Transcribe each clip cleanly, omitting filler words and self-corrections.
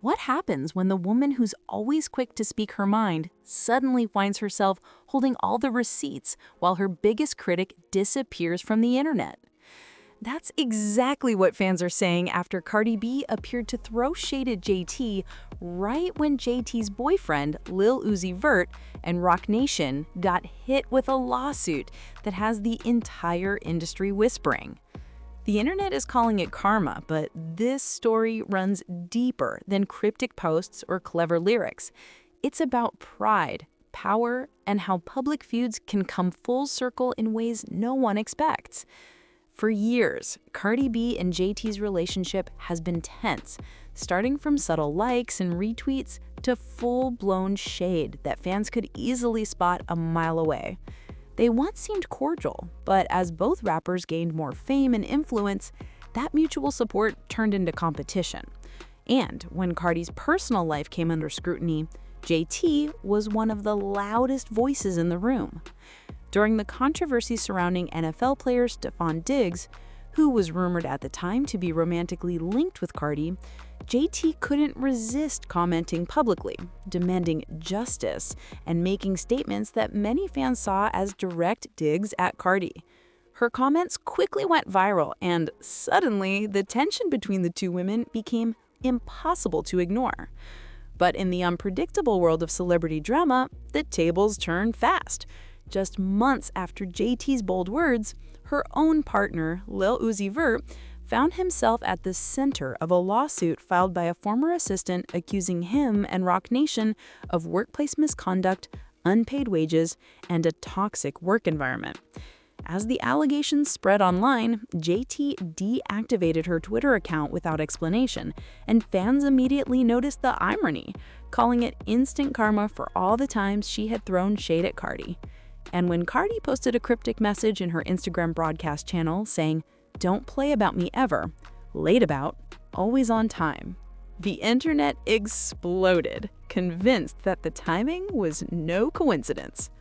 What happens when the woman who's always quick to speak her mind suddenly finds herself holding all the receipts while her biggest critic disappears from the internet? That's exactly what fans are saying after Cardi B appeared to throw shade at JT right when JT's boyfriend, Lil Uzi Vert, and Roc Nation got hit with a lawsuit that has the entire industry whispering. The internet is calling it karma, but this story runs deeper than cryptic posts or clever lyrics. It's about pride, power, and how public feuds can come full circle in ways no one expects. For years, Cardi B and JT's relationship has been tense, starting from subtle likes and retweets to full-blown shade that fans could easily spot a mile away. They once seemed cordial, but as both rappers gained more fame and influence, that mutual support turned into competition. And when Cardi's personal life came under scrutiny, JT was one of the loudest voices in the room. During the controversy surrounding NFL player Stefon Diggs, who was rumored at the time to be romantically linked with Cardi, JT couldn't resist commenting publicly, demanding justice, and making statements that many fans saw as direct digs at Cardi. Her comments quickly went viral, and suddenly, the tension between the two women became impossible to ignore. But in the unpredictable world of celebrity drama, the tables turn fast. Just months after JT's bold words, her own partner, Lil Uzi Vert, found himself at the center of a lawsuit filed by a former assistant accusing him and Roc Nation of workplace misconduct, unpaid wages, and a toxic work environment. As the allegations spread online, JT deactivated her Twitter account without explanation, and fans immediately noticed the irony, calling it instant karma for all the times she had thrown shade at Cardi. And when Cardi posted a cryptic message in her Instagram broadcast channel saying, "Don't play about me ever, late about, always on time," the internet exploded, convinced that the timing was no coincidence.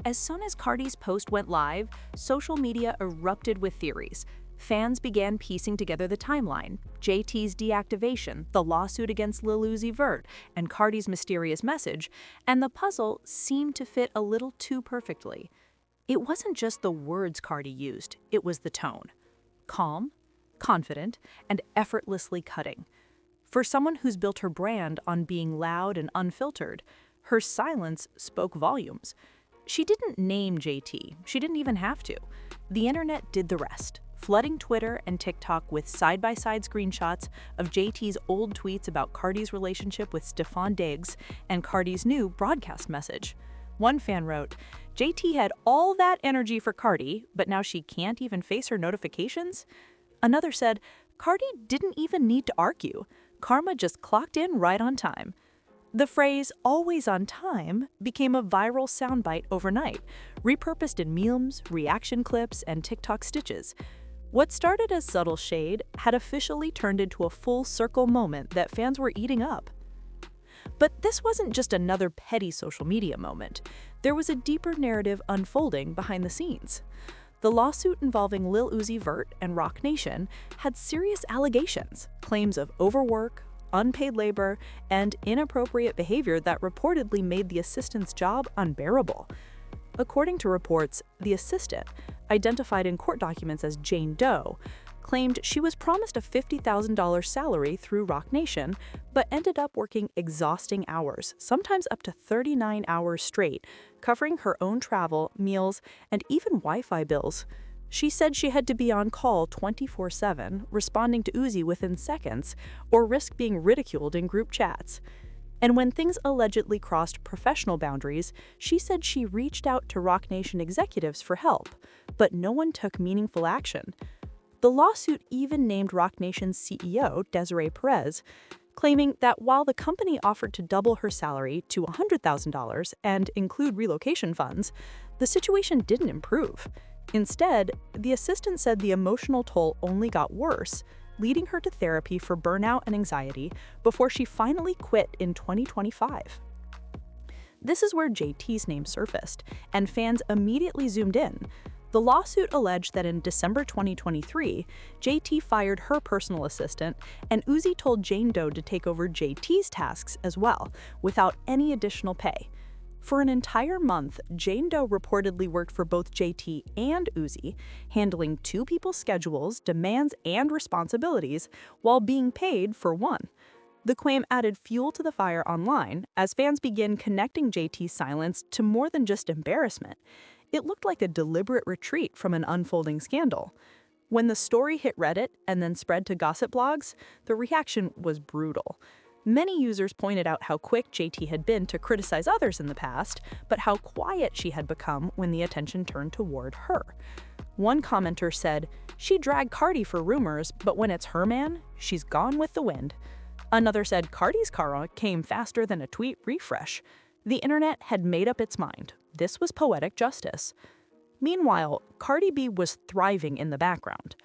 As soon as Cardi's post went live, social media erupted with theories. Fans began piecing together the timeline: JT's deactivation, the lawsuit against Lil Uzi Vert, and Cardi's mysterious message, and the puzzle seemed to fit a little too perfectly. It wasn't just the words Cardi used, it was the tone. Calm, confident, and effortlessly cutting. For someone who's built her brand on being loud and unfiltered, her silence spoke volumes. She didn't name JT, she didn't even have to. The internet did the rest, flooding Twitter and TikTok with side-by-side screenshots of JT's old tweets about Cardi's relationship with Stefon Diggs and Cardi's new broadcast message. One fan wrote, "JT had all that energy for Cardi, but now she can't even face her notifications?" Another said, "Cardi didn't even need to argue. Karma just clocked in right on time." The phrase "always on time" became a viral soundbite overnight, repurposed in memes, reaction clips, and TikTok stitches. What started as subtle shade had officially turned into a full-circle moment that fans were eating up. But this wasn't just another petty social media moment. There was a deeper narrative unfolding behind the scenes. The lawsuit involving Lil Uzi Vert and Roc Nation had serious allegations, claims of overwork, unpaid labor, and inappropriate behavior that reportedly made the assistant's job unbearable. According to reports, the assistant, identified in court documents as Jane Doe, claimed she was promised a $50,000 salary through Roc Nation, but ended up working exhausting hours, sometimes up to 39 hours straight, covering her own travel, meals, and even Wi-Fi bills. She said she had to be on call 24/7, responding to Uzi within seconds, or risk being ridiculed in group chats. And when things allegedly crossed professional boundaries, she said she reached out to Roc Nation executives for help, but no one took meaningful action. The lawsuit even named Roc Nation's CEO, Desiree Perez, claiming that while the company offered to double her salary to $100,000 and include relocation funds, the situation didn't improve. Instead, the assistant said the emotional toll only got worse, leading her to therapy for burnout and anxiety before she finally quit in 2025. This is where JT's name surfaced, and fans immediately zoomed in. The lawsuit alleged that in December 2023, JT fired her personal assistant, and Uzi told Jane Doe to take over JT's tasks as well, without any additional pay. For an entire month, Jane Doe reportedly worked for both JT and Uzi, handling two people's schedules, demands, and responsibilities, while being paid for one. The claim added fuel to the fire online, as fans began connecting JT's silence to more than just embarrassment. It looked like a deliberate retreat from an unfolding scandal. When the story hit Reddit and then spread to gossip blogs, the reaction was brutal. Many users pointed out how quick JT had been to criticize others in the past, but how quiet she had become when the attention turned toward her. One commenter said, "She dragged Cardi for rumors, but when it's her man, she's gone with the wind." Another said Cardi's karma came faster than a tweet refresh. The internet had made up its mind. This was poetic justice. Meanwhile, Cardi B was thriving in the background.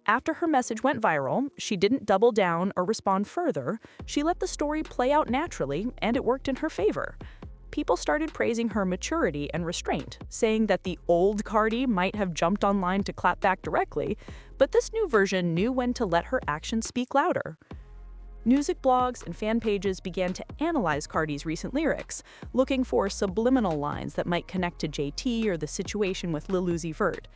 After her message went viral, she didn't double down or respond further. She let the story play out naturally, and it worked in her favor. People started praising her maturity and restraint, saying that the old Cardi might have jumped online to clap back directly, but this new version knew when to let her actions speak louder. Music blogs and fan pages began to analyze Cardi's recent lyrics, looking for subliminal lines that might connect to JT or the situation with Lil Uzi Vert.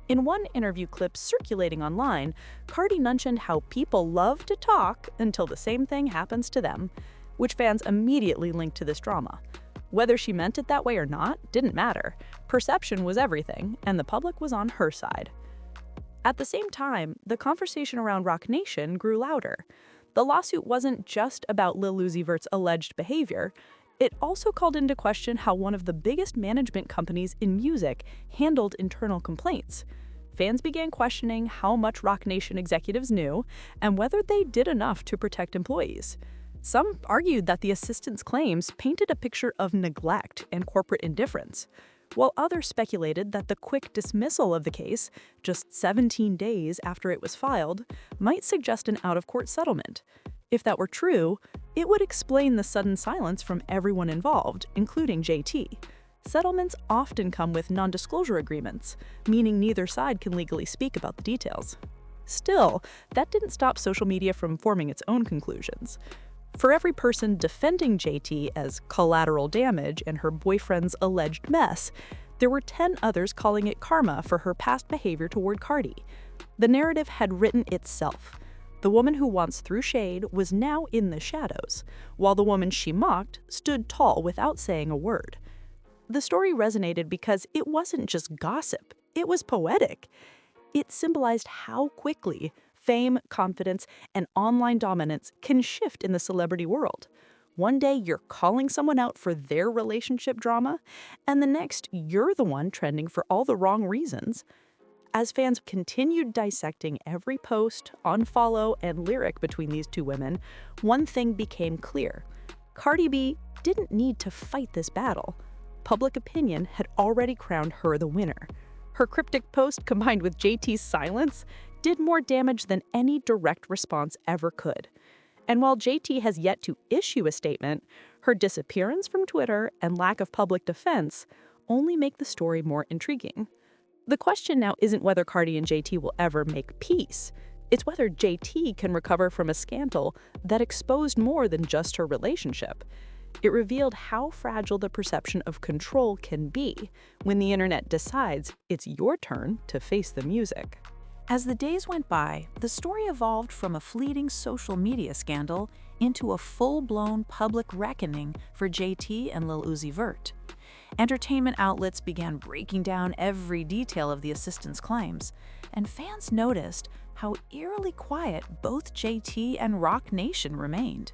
In one interview clip circulating online, Cardi mentioned how people love to talk until the same thing happens to them, which fans immediately linked to this drama. Whether she meant it that way or not didn't matter. Perception was everything, and the public was on her side. At the same time, the conversation around Roc Nation grew louder. The lawsuit wasn't just about Lil Uzi Vert's alleged behavior. It also called into question how one of the biggest management companies in music handled internal complaints. Fans began questioning how much Roc Nation executives knew and whether they did enough to protect employees. Some argued that the assistant's claims painted a picture of neglect and corporate indifference, while others speculated that the quick dismissal of the case, just 17 days after it was filed, might suggest an out-of-court settlement. If that were true, it would explain the sudden silence from everyone involved, including JT. Settlements often come with non-disclosure agreements, meaning neither side can legally speak about the details. Still, that didn't stop social media from forming its own conclusions. For every person defending JT as collateral damage in her boyfriend's alleged mess, there were 10 others calling it karma for her past behavior toward Cardi. The narrative had written itself. The woman who once threw shade was now in the shadows, while the woman she mocked stood tall without saying a word. The story resonated because it wasn't just gossip, it was poetic. It symbolized how quickly fame, confidence, and online dominance can shift in the celebrity world. One day you're calling someone out for their relationship drama, and the next you're the one trending for all the wrong reasons. As fans continued dissecting every post, unfollow, and lyric between these two women, one thing became clear. Cardi B didn't need to fight this battle. Public opinion had already crowned her the winner. Her cryptic post, combined with JT's silence, did more damage than any direct response ever could. And while JT has yet to issue a statement, her disappearance from Twitter and lack of public defense only make the story more intriguing. The question now isn't whether Cardi and JT will ever make peace. It's whether JT can recover from a scandal that exposed more than just her relationship. It revealed how fragile the perception of control can be when the internet decides it's your turn to face the music. As the days went by, the story evolved from a fleeting social media scandal into a full-blown public reckoning for JT and Lil Uzi Vert. Entertainment outlets began breaking down every detail of the assistant's claims, and fans noticed how eerily quiet both JT and Roc Nation remained.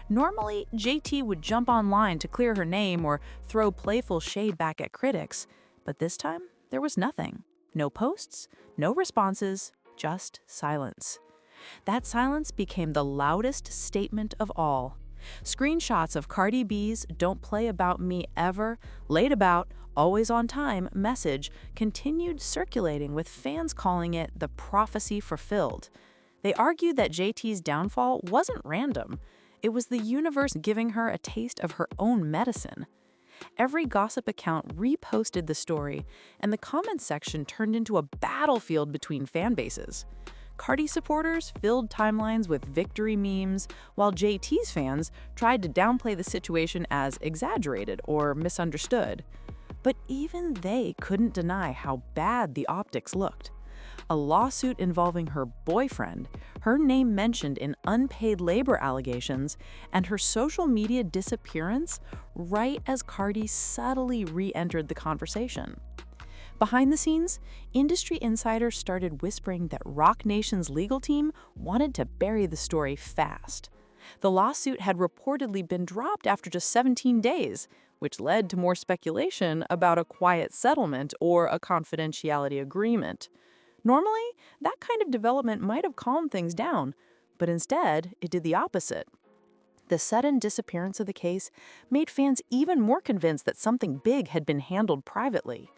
Normally, JT would jump online to clear her name or throw playful shade back at critics, but this time there was nothing. No posts, no responses, just silence. That silence became the loudest statement of all. Screenshots of Cardi B's "Don't play about me ever, late about, always on time" message continued circulating, with fans calling it the prophecy fulfilled. They argued that JT's downfall wasn't random. It was the universe giving her a taste of her own medicine. Every gossip account reposted the story, and the comments section turned into a battlefield between fan bases. Cardi supporters filled timelines with victory memes, while JT's fans tried to downplay the situation as exaggerated or misunderstood. But even they couldn't deny how bad the optics looked. A lawsuit involving her boyfriend, her name mentioned in unpaid labor allegations, and her social media disappearance right as Cardi subtly re-entered the conversation. Behind the scenes, industry insiders started whispering that Roc Nation's legal team wanted to bury the story fast. The lawsuit had reportedly been dropped after just 17 days, which led to more speculation about a quiet settlement or a confidentiality agreement. Normally, that kind of development might have calmed things down, but instead, it did the opposite. The sudden disappearance of the case made fans even more convinced that something big had been handled privately.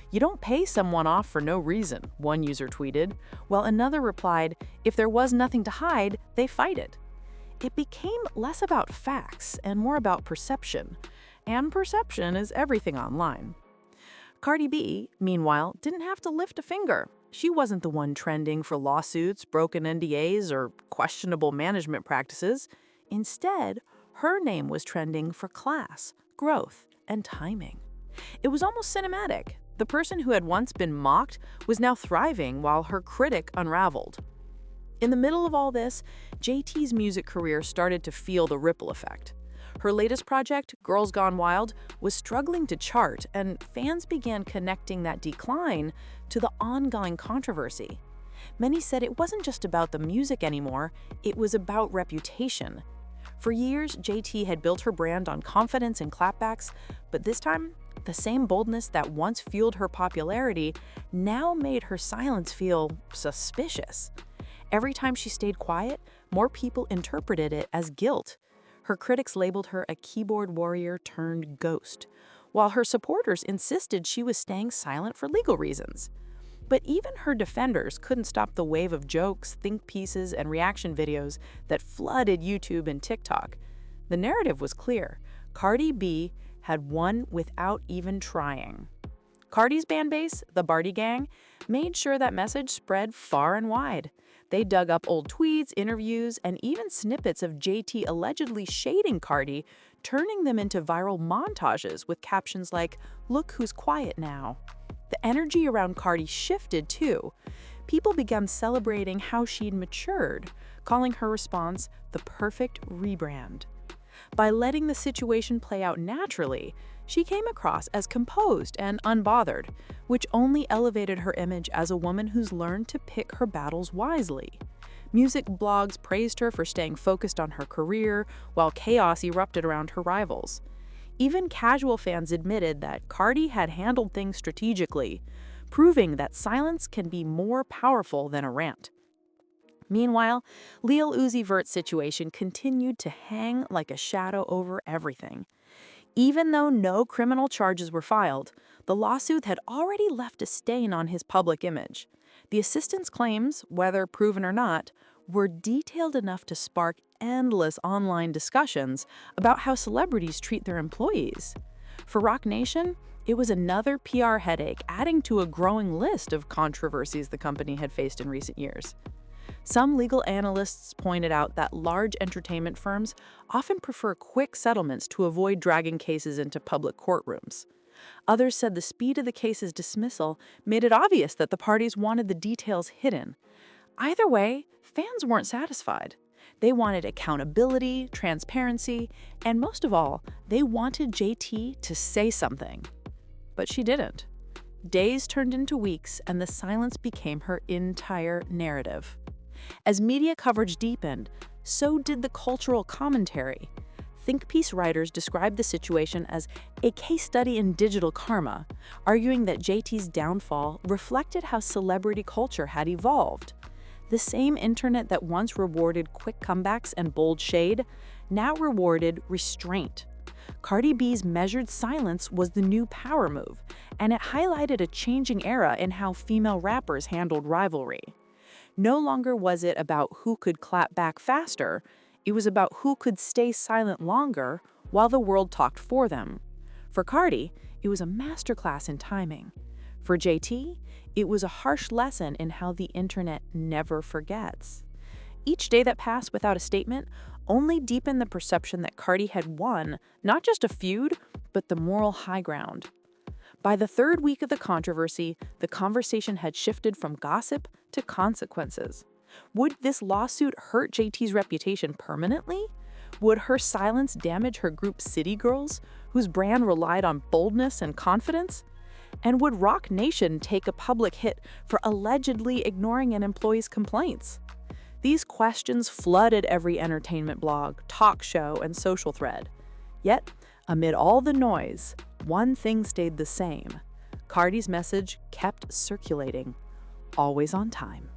"You don't pay someone off for no reason," one user tweeted, while another replied, "If there was nothing to hide, they fight it." It became less about facts and more about perception, and perception is everything online. Cardi B, meanwhile, didn't have to lift a finger. She wasn't the one trending for lawsuits, broken NDAs, or questionable management practices. Instead, her name was trending for class, growth, and timing. It was almost cinematic. The person who had once been mocked was now thriving while her critic unraveled. In the middle of all this, JT's music career started to feel the ripple effect. Her latest project, Girls Gone Wild, was struggling to chart, and fans began connecting that decline to the ongoing controversy. Many said it wasn't just about the music anymore, it was about reputation. For years, JT had built her brand on confidence and clapbacks, but this time, the same boldness that once fueled her popularity now made her silence feel suspicious. Every time she stayed quiet, more people interpreted it as guilt. Her critics labeled her a keyboard warrior turned ghost, while her supporters insisted she was staying silent for legal reasons. But even her defenders couldn't stop the wave of jokes, think pieces, and reaction videos that flooded YouTube and TikTok. The narrative was clear. Cardi B had won without even trying. Cardi's fan base, the Barty Gang, made sure that message spread far and wide. They dug up old tweets, interviews, and even snippets of JT allegedly shading Cardi, turning them into viral montages with captions like, "Look who's quiet now." The energy around Cardi shifted too. People began celebrating how she'd matured, calling her response the perfect rebrand. By letting the situation play out naturally, she came across as composed and unbothered, which only elevated her image as a woman who's learned to pick her battles wisely. Music blogs praised her for staying focused on her career, while chaos erupted around her rivals. Even casual fans admitted that Cardi had handled things strategically, proving that silence can be more powerful than a rant. Meanwhile, Lil Uzi Vert's situation continued to hang like a shadow over everything. Even though no criminal charges were filed, the lawsuit had already left a stain on his public image. The assistant's claims, whether proven or not, were detailed enough to spark endless online discussions about how celebrities treat their employees. For Roc Nation, it was another PR headache, adding to a growing list of controversies the company had faced in recent years. Some legal analysts pointed out that large entertainment firms often prefer quick settlements to avoid dragging cases into public courtrooms. Others said the speed of the case's dismissal made it obvious that the parties wanted the details hidden. Either way, fans weren't satisfied. They wanted accountability, transparency, and most of all, they wanted JT to say something. But she didn't. Days turned into weeks, and the silence became her entire narrative. As media coverage deepened, so did the cultural commentary. Think piece writers described the situation as a case study in digital karma, arguing that JT's downfall reflected how celebrity culture had evolved. The same internet that once rewarded quick comebacks and bold shade now rewarded restraint. Cardi B's measured silence was the new power move, and it highlighted a changing era in how female rappers handled rivalry. No longer was it about who could clap back faster, it was about who could stay silent longer while the world talked for them. For Cardi, it was a masterclass in timing. For JT, it was a harsh lesson in how the internet never forgets. Each day that passed without a statement only deepened the perception that Cardi had won not just a feud, but the moral high ground. By the third week of the controversy, the conversation had shifted from gossip to consequences. Would this lawsuit hurt JT's reputation permanently? Would her silence damage her group City Girls, whose brand relied on boldness and confidence? And would Roc Nation take a public hit for allegedly ignoring an employee's complaints? These questions flooded every entertainment blog, talk show, and social thread. Yet, amid all the noise, one thing stayed the same. Cardi's message kept circulating, always on time.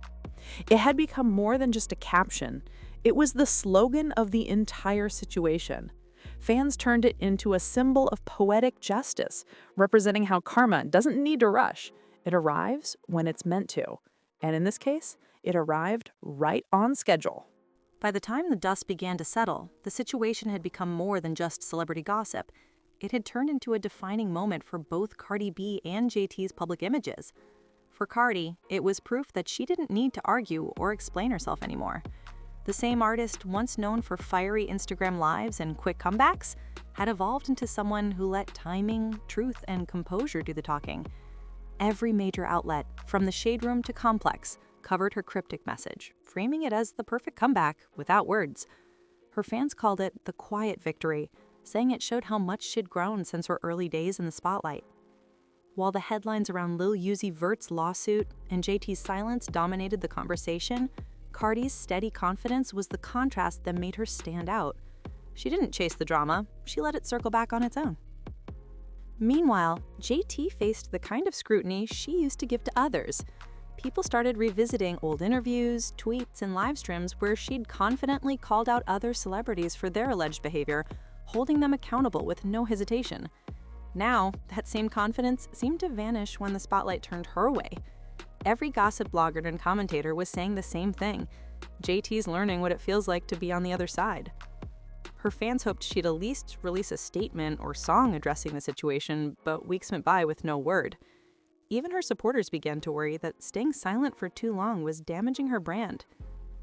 It had become more than just a caption. It was the slogan of the entire situation. Fans turned it into a symbol of poetic justice, representing how karma doesn't need to rush. It arrives when it's meant to. And in this case, it arrived right on schedule. By the time the dust began to settle, the situation had become more than just celebrity gossip. It had turned into a defining moment for both Cardi B and JT's public images. For Cardi, it was proof that she didn't need to argue or explain herself anymore. The same artist, once known for fiery Instagram lives and quick comebacks, had evolved into someone who let timing, truth, and composure do the talking. Every major outlet, from the Shade Room to Complex, covered her cryptic message, framing it as the perfect comeback without words. Her fans called it the quiet victory, saying it showed how much she'd grown since her early days in the spotlight. While the headlines around Lil Uzi Vert's lawsuit and JT's silence dominated the conversation, Cardi's steady confidence was the contrast that made her stand out. She didn't chase the drama, she let it circle back on its own. Meanwhile, JT faced the kind of scrutiny she used to give to others. People started revisiting old interviews, tweets, and live streams where she'd confidently called out other celebrities for their alleged behavior, holding them accountable with no hesitation. Now, that same confidence seemed to vanish when the spotlight turned her way. Every gossip blogger and commentator was saying the same thing. JT's learning what it feels like to be on the other side. Her fans hoped she'd at least release a statement or song addressing the situation, but weeks went by with no word. Even her supporters began to worry that staying silent for too long was damaging her brand.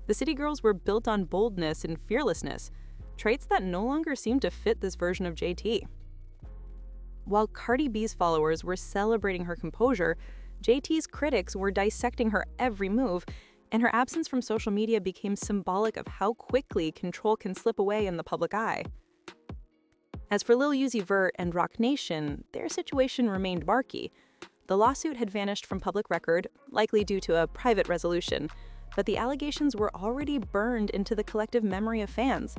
The City Girls were built on boldness and fearlessness, traits that no longer seemed to fit this version of JT. While Cardi B's followers were celebrating her composure, JT's critics were dissecting her every move, and her absence from social media became symbolic of how quickly control can slip away in the public eye. As for Lil Uzi Vert and Roc Nation, their situation remained murky. The lawsuit had vanished from public record, likely due to a private resolution, but the allegations were already burned into the collective memory of fans.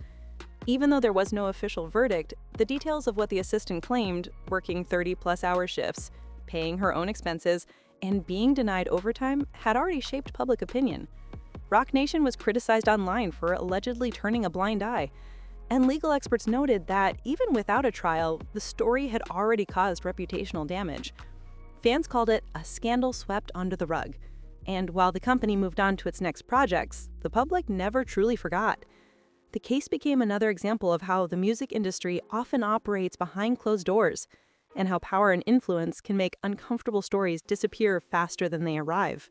Even though there was no official verdict, the details of what the assistant claimed, working 30-plus hour shifts, paying her own expenses, and being denied overtime, had already shaped public opinion. Roc Nation was criticized online for allegedly turning a blind eye, and legal experts noted that even without a trial, the story had already caused reputational damage. Fans called it a scandal swept under the rug, and while the company moved on to its next projects, the public never truly forgot. The case became another example of how the music industry often operates behind closed doors, and how power and influence can make uncomfortable stories disappear faster than they arrive.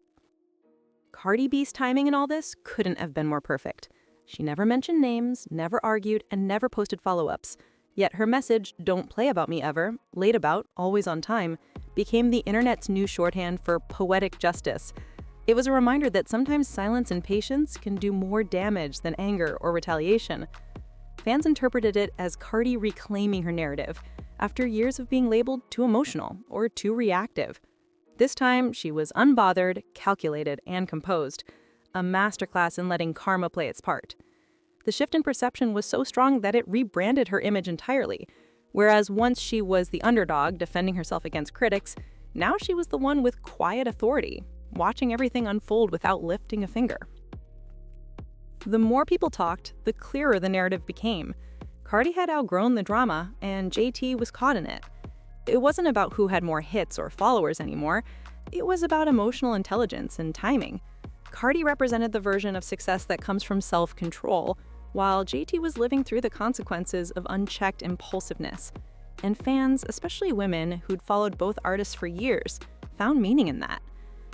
Cardi B's timing in all this couldn't have been more perfect. She never mentioned names, never argued, and never posted follow-ups. Yet her message, "Don't play about me ever," late about, always on time, became the internet's new shorthand for poetic justice. It was a reminder that sometimes silence and patience can do more damage than anger or retaliation. Fans interpreted it as Cardi reclaiming her narrative, after years of being labeled too emotional or too reactive. This time, she was unbothered, calculated, and composed, a masterclass in letting karma play its part. The shift in perception was so strong that it rebranded her image entirely. Whereas once she was the underdog defending herself against critics, now she was the one with quiet authority, watching everything unfold without lifting a finger. The more people talked, the clearer the narrative became. Cardi had outgrown the drama, and JT was caught in it. It wasn't about who had more hits or followers anymore. It was about emotional intelligence and timing. Cardi represented the version of success that comes from self-control, while JT was living through the consequences of unchecked impulsiveness. And fans, especially women who'd followed both artists for years, found meaning in that.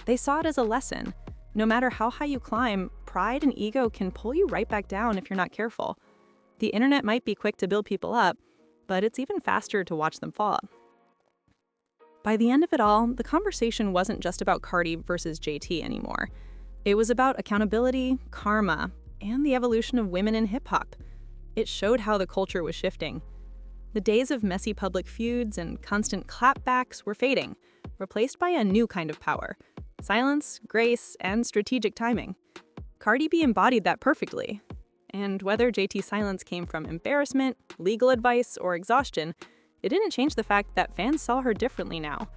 They saw it as a lesson. No matter how high you climb, pride and ego can pull you right back down if you're not careful. The internet might be quick to build people up, but it's even faster to watch them fall. By the end of it all, the conversation wasn't just about Cardi versus JT anymore. It was about accountability, karma, and the evolution of women in hip-hop. It showed how the culture was shifting. The days of messy public feuds and constant clapbacks were fading, replaced by a new kind of power: silence, grace, and strategic timing. Cardi B embodied that perfectly. And whether JT's silence came from embarrassment, legal advice, or exhaustion, it didn't change the fact that fans saw her differently now.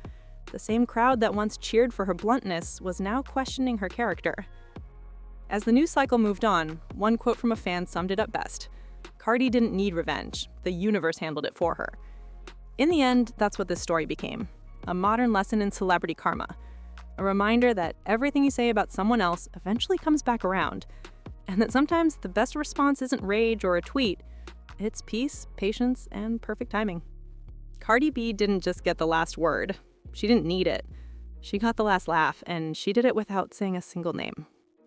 The same crowd that once cheered for her bluntness was now questioning her character. As the news cycle moved on, one quote from a fan summed it up best: "Cardi didn't need revenge, the universe handled it for her." In the end, that's what this story became: a modern lesson in celebrity karma. A reminder that everything you say about someone else eventually comes back around, and that sometimes the best response isn't rage or a tweet, it's peace, patience, and perfect timing. Cardi B didn't just get the last word. She didn't need it. She got the last laugh, and she did it without saying a single name.